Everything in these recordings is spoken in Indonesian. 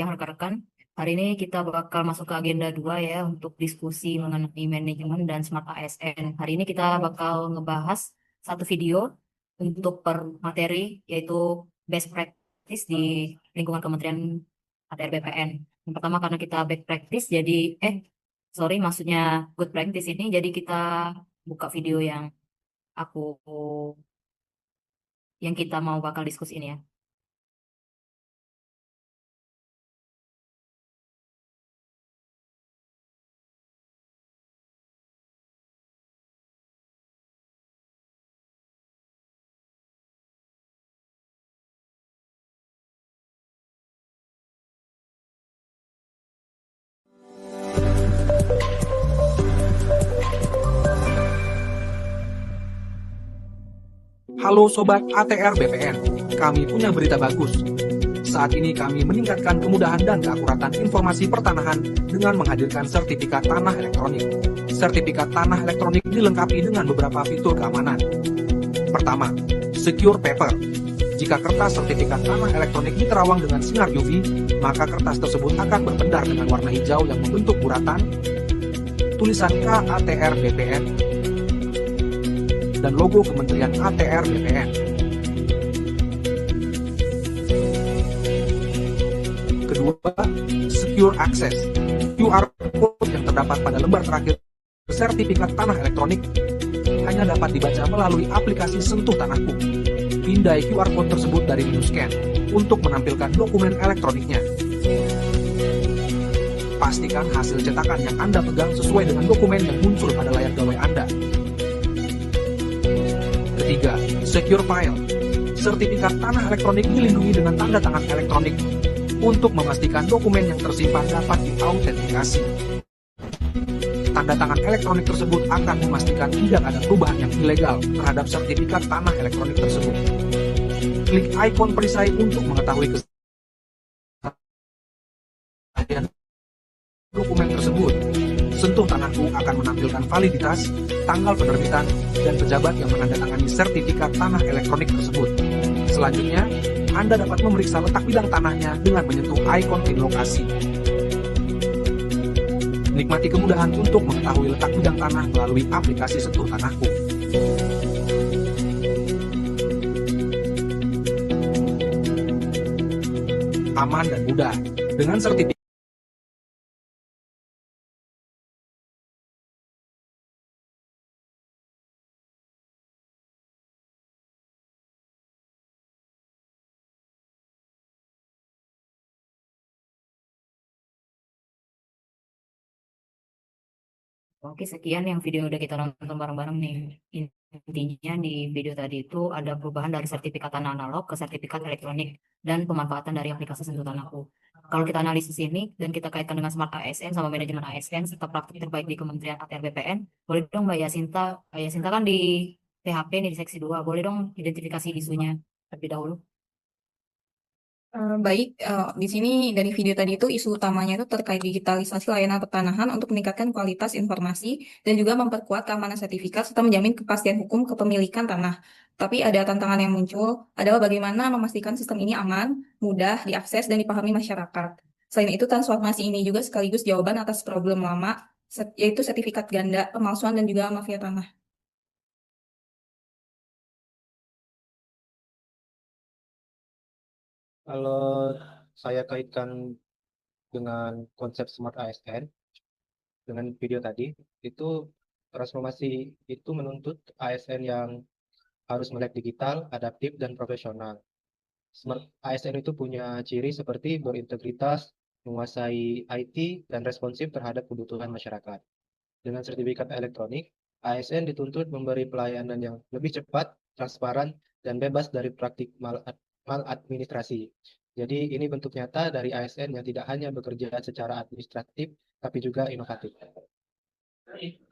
siang rekan-rekan. Hari ini kita bakal masuk ke agenda 2 ya untuk diskusi mengenai manajemen dan smart ASN. Hari ini kita bakal ngebahas satu video untuk per materi yaitu best practice di lingkungan Kementerian ATR BPN. Yang pertama karena kita best practice jadi sorry maksudnya good practice ini jadi kita buka video aku yang kita mau bakal diskusi ini ya. Halo Sobat ATR BPN, kami punya berita bagus. Saat ini kami meningkatkan kemudahan dan keakuratan informasi pertanahan dengan menghadirkan sertifikat tanah elektronik. Sertifikat tanah elektronik dilengkapi dengan beberapa fitur keamanan. Pertama, Secure Paper. Jika kertas sertifikat tanah elektronik diterawang dengan sinar UV, maka kertas tersebut akan berpendar dengan warna hijau yang membentuk guratan, tulisan KATR BPN, dan logo Kementerian ATR BPN. Kedua, Secure Access. QR Code yang terdapat pada lembar terakhir sertifikat tanah elektronik hanya dapat dibaca melalui aplikasi Sentuh Tanahku. Pindai QR Code tersebut dari menu scan untuk menampilkan dokumen elektroniknya. Pastikan hasil cetakan yang Anda pegang sesuai dengan dokumen yang muncul pada layar gawai Anda. Ketiga, Secure File. Sertifikat tanah elektronik dilindungi dengan tanda tangan elektronik untuk memastikan dokumen yang tersimpan dapat diautentikasi. Tanda tangan elektronik tersebut akan memastikan tidak ada perubahan yang ilegal terhadap sertifikat tanah elektronik tersebut. Klik ikon perisai untuk mengetahui kesehatan dokumen tersebut. Sentuh Tanahku akan menampilkan validitas, tanggal penerbitan, dan pejabat yang menandatangani sertifikat tanah elektronik tersebut. Selanjutnya, Anda dapat memeriksa letak bidang tanahnya dengan menyentuh ikon pin lokasi. Nikmati kemudahan untuk mengetahui letak bidang tanah melalui aplikasi Sentuh Tanahku. Aman dan mudah. Dengan sertifikat Oke, sekian yang video udah kita nonton bareng-bareng nih. Intinya di video tadi itu ada perubahan dari sertifikat tanah analog ke sertifikat elektronik dan pemanfaatan dari aplikasi Sentuh Tanahku. Kalau kita analisis ini dan kita kaitkan dengan Smart ASN sama manajemen ASN serta praktik terbaik di Kementerian ATR BPN, boleh dong Mbak Yasinta, Mbak Yasinta kan di THP nih di seksi 2, boleh dong identifikasi isunya terlebih dahulu. Baik, di sini dari video tadi itu isu utamanya itu terkait digitalisasi layanan pertanahan untuk meningkatkan kualitas informasi dan juga memperkuat keamanan sertifikat serta menjamin kepastian hukum kepemilikan tanah. Tapi ada tantangan yang muncul adalah bagaimana memastikan sistem ini aman, mudah diakses dan dipahami masyarakat. Selain itu, transformasi ini juga sekaligus jawaban atas problem lama, yaitu sertifikat ganda, pemalsuan dan juga mafia tanah. Kalau saya kaitkan dengan konsep Smart ASN, dengan video tadi, itu transformasi itu menuntut ASN yang harus melek digital, adaptif, dan profesional. Smart ASN itu punya ciri seperti berintegritas, menguasai IT, dan responsif terhadap kebutuhan masyarakat. Dengan sertifikat elektronik, ASN dituntut memberi pelayanan yang lebih cepat, transparan, dan bebas dari praktik maladministrasi. Jadi ini bentuk nyata dari ASN yang tidak hanya bekerja secara administratif, tapi juga inovatif.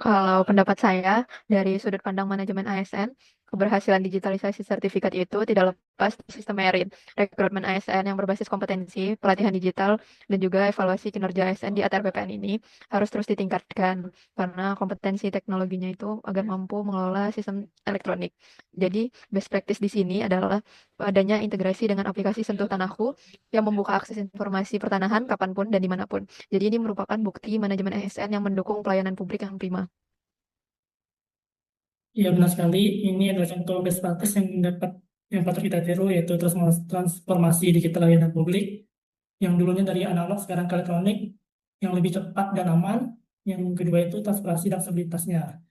Kalau pendapat saya dari sudut pandang manajemen ASN, Keberhasilan digitalisasi sertifikat itu tidak lepas dari sistem merit, rekrutmen ASN yang berbasis kompetensi, pelatihan digital, dan juga evaluasi kinerja ASN di ATR BPN ini harus terus ditingkatkan karena kompetensi teknologinya itu agar mampu mengelola sistem elektronik. Jadi, best practice di sini adalah adanya integrasi dengan aplikasi Sentuh Tanahku yang membuka akses informasi pertanahan kapanpun dan dimanapun. Jadi, ini merupakan bukti manajemen ASN yang mendukung pelayanan publik yang prima. Iya benar sekali, ini adalah contoh best practice yang patut kita tiru, yaitu transformasi digital layanan publik yang dulunya dari analog sekarang ke elektronik, yang lebih cepat dan aman. Yang kedua itu transparansi dan stabilitasnya,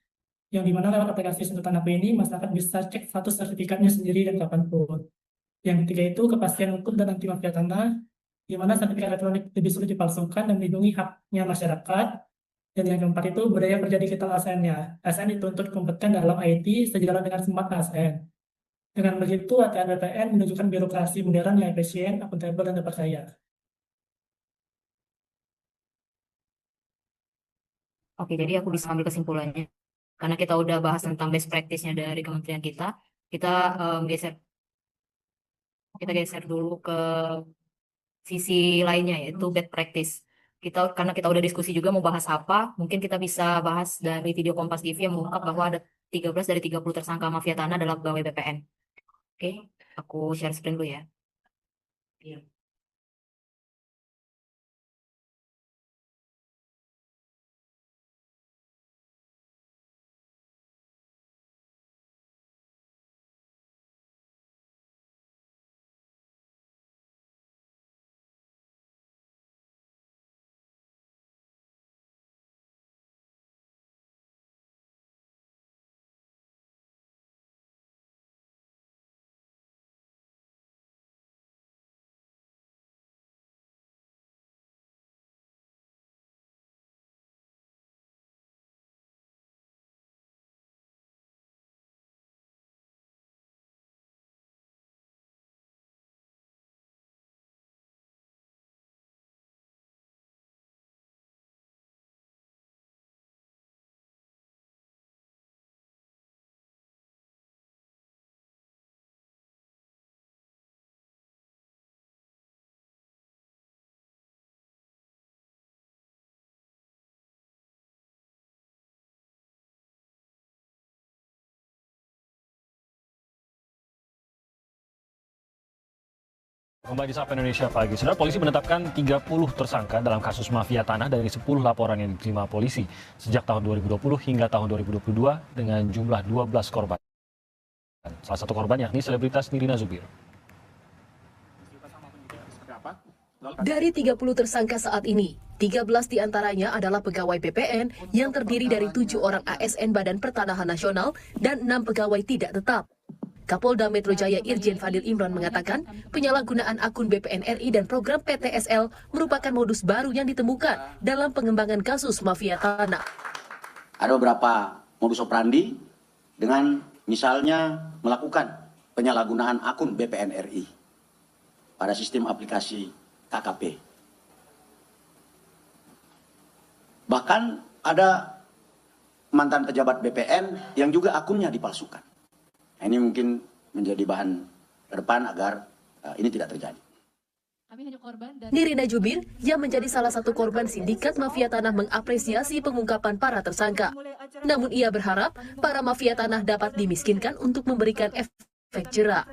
yang dimana lewat aplikasi Sentuh Tanahku ini masyarakat bisa cek status sertifikatnya sendiri dan kapanpun. Yang ketiga itu kepastian hukum dan anti mafia tanah, di mana sertifikat elektronik lebih sulit dipalsukan dan melindungi haknya masyarakat. Dan yang keempat itu budaya kerja digital ASN-nya. ASN dituntut kompeten dalam IT sejalan dengan Smart ASN. Dengan begitu, ATR BPN menunjukkan birokrasi modern yang efisien, akuntabel, dan terpercaya. Oke, jadi aku bisa ambil kesimpulannya. Karena kita udah bahas tentang best practice-nya dari kementerian kita geser kita geser dulu ke sisi lainnya yaitu bad practice. Karena kita udah diskusi juga mau bahas apa, mungkin kita bisa bahas dari video Kompas TV yang mengungkap bahwa ada 13 dari 30 tersangka mafia tanah dalam pegawai BPN. Oke, aku share screen dulu ya. Iya. Kembali di Sapa Indonesia Pagi. Saudara, polisi menetapkan 30 tersangka dalam kasus mafia tanah dari 10 laporan yang diterima polisi sejak tahun 2020 hingga tahun 2022 dengan jumlah 12 korban. Salah satu korban yakni selebritas Nirina Zubir. Dari 30 tersangka saat ini, 13 diantaranya adalah pegawai BPN yang terdiri dari 7 orang ASN Badan Pertanahan Nasional dan 6 pegawai tidak tetap. Kapolda Metro Jaya Irjen Fadil Imran mengatakan penyalahgunaan akun BPN RI dan program PTSL merupakan modus baru yang ditemukan dalam pengembangan kasus mafia tanah. Ada beberapa modus operandi dengan misalnya melakukan penyalahgunaan akun BPN RI pada sistem aplikasi KKP. Bahkan ada mantan pejabat BPN yang juga akunnya dipalsukan. Nah, ini mungkin menjadi bahan ke depan agar ini tidak terjadi. Nirina Zubir yang menjadi salah satu korban sindikat mafia tanah mengapresiasi pengungkapan para tersangka. Namun ia berharap para mafia tanah dapat dimiskinkan untuk memberikan efek jera.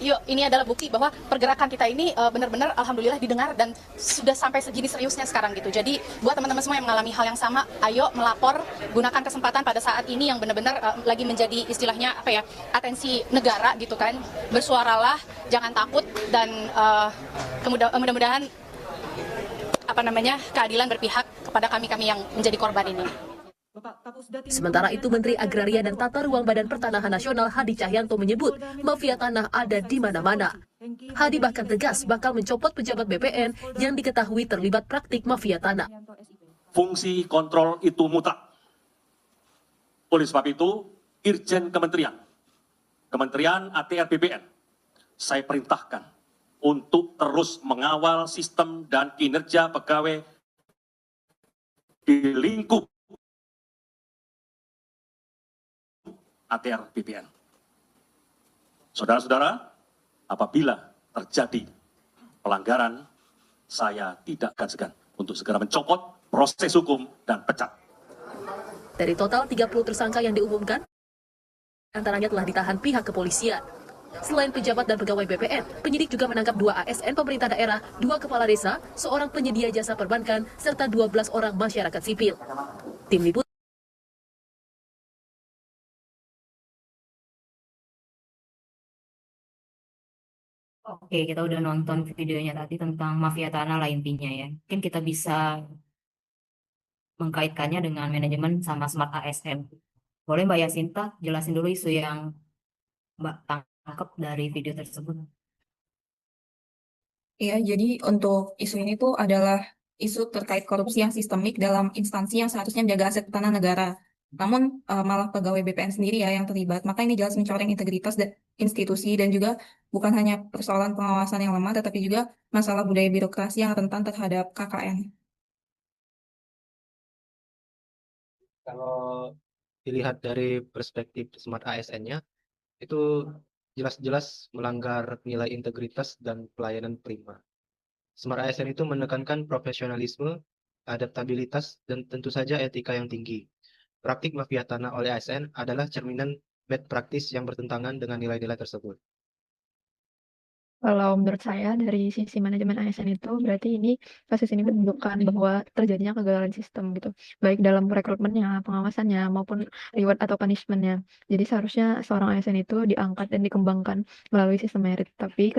Yuk, ini adalah bukti bahwa pergerakan kita ini benar-benar alhamdulillah didengar dan sudah sampai segini seriusnya sekarang gitu. Jadi buat teman-teman semua yang mengalami hal yang sama, ayo melapor, gunakan kesempatan pada saat ini yang benar-benar lagi menjadi istilahnya atensi negara gitu kan. Bersuaralah, jangan takut dan mudah-mudahan keadilan berpihak kepada kami-kami yang menjadi korban ini. Sementara itu, Menteri Agraria dan Tata Ruang Badan Pertanahan Nasional Hadi Cahyanto menyebut mafia tanah ada di mana-mana. Hadi bahkan tegas bakal mencopot pejabat BPN yang diketahui terlibat praktik mafia tanah. Fungsi kontrol itu mutlak. Oleh sebab itu, Irjen Kementerian ATR BPN, saya perintahkan untuk terus mengawal sistem dan kinerja pegawai di lingkup ATR BPN. Saudara-saudara, apabila terjadi pelanggaran, saya tidak akan segan untuk segera mencopot proses hukum dan pecat. Dari total 30 tersangka yang diumumkan, antaranya telah ditahan pihak kepolisian. Selain pejabat dan pegawai BPN, penyidik juga menangkap 2 ASN pemerintah daerah, 2 kepala desa, seorang penyedia jasa perbankan, serta 12 orang masyarakat sipil. Tim Liputan. Oke, kita udah nonton videonya tadi tentang mafia tanah lah intinya ya. Mungkin kita bisa mengkaitkannya dengan manajemen sama smart ASN. Boleh Mbak Yasinta jelasin dulu isu yang Mbak tangkap dari video tersebut. Ya, jadi untuk isu ini tuh adalah isu terkait korupsi yang sistemik dalam instansi yang seharusnya menjaga aset tanah negara. Namun malah pegawai BPN sendiri ya yang terlibat. Maka ini jelas mencoreng integritas dan institusi dan juga bukan hanya persoalan pengawasan yang lemah, tetapi juga masalah budaya birokrasi yang rentan terhadap KKN. Kalau dilihat dari perspektif smart ASN-nya, itu jelas-jelas melanggar nilai integritas dan pelayanan prima. Smart ASN itu menekankan profesionalisme, adaptabilitas, dan tentu saja etika yang tinggi. Praktik mafia tanah oleh ASN adalah cerminan bad practice yang bertentangan dengan nilai-nilai tersebut. Kalau menurut saya dari sisi manajemen ASN itu berarti kasus ini menunjukkan bahwa terjadinya kegagalan sistem gitu, baik dalam rekrutmennya, pengawasannya maupun reward atau punishmentnya. Jadi seharusnya seorang ASN itu diangkat dan dikembangkan melalui sistem merit, tapi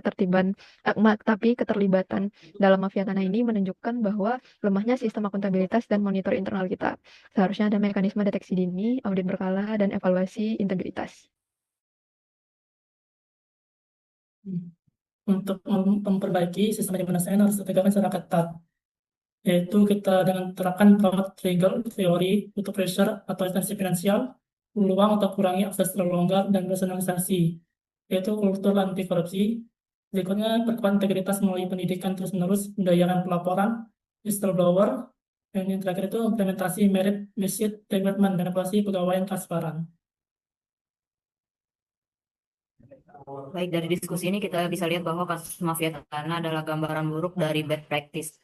keterlibatan dalam mafia tanah ini menunjukkan bahwa lemahnya sistem akuntabilitas dan monitor internal kita. Seharusnya ada mekanisme deteksi dini, audit berkala, dan evaluasi integritas. Untuk memperbaiki sistem manajemen ASN harus ditegakkan secara ketat, yaitu kita dengan terapkan power trigger teori untuk pressure atau instansi finansial, peluang atau kurangi akses terlalu longgar dan personalisasi, yaitu kultur anti korupsi. Berikutnya, perkuat integritas melalui pendidikan terus-menerus, budayakan pelaporan, whistleblower, dan yang terakhir itu implementasi merit based recruitment dan evaluasi pegawai yang transparan. Baik, dari diskusi ini kita bisa lihat bahwa kasus mafia tanah adalah gambaran buruk dari bad practice.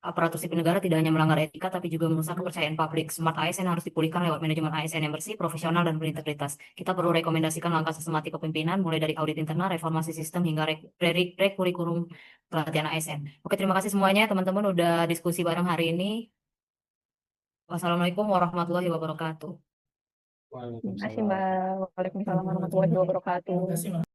Aparatur sipil negara tidak hanya melanggar etika, tapi juga merusak kepercayaan publik. Smart ASN harus dipulihkan lewat manajemen ASN yang bersih, profesional, dan berintegritas. Kita perlu rekomendasikan langkah sistematik kepemimpinan, mulai dari audit internal, reformasi sistem, hingga rekurikulum pelatihan ASN. Oke, terima kasih semuanya teman-teman udah diskusi bareng hari ini. Wassalamualaikum warahmatullahi wabarakatuh. Terima kasih Mbak. Waalaikumsalam warahmatullahi wabarakatuh. Terima kasih, Mas.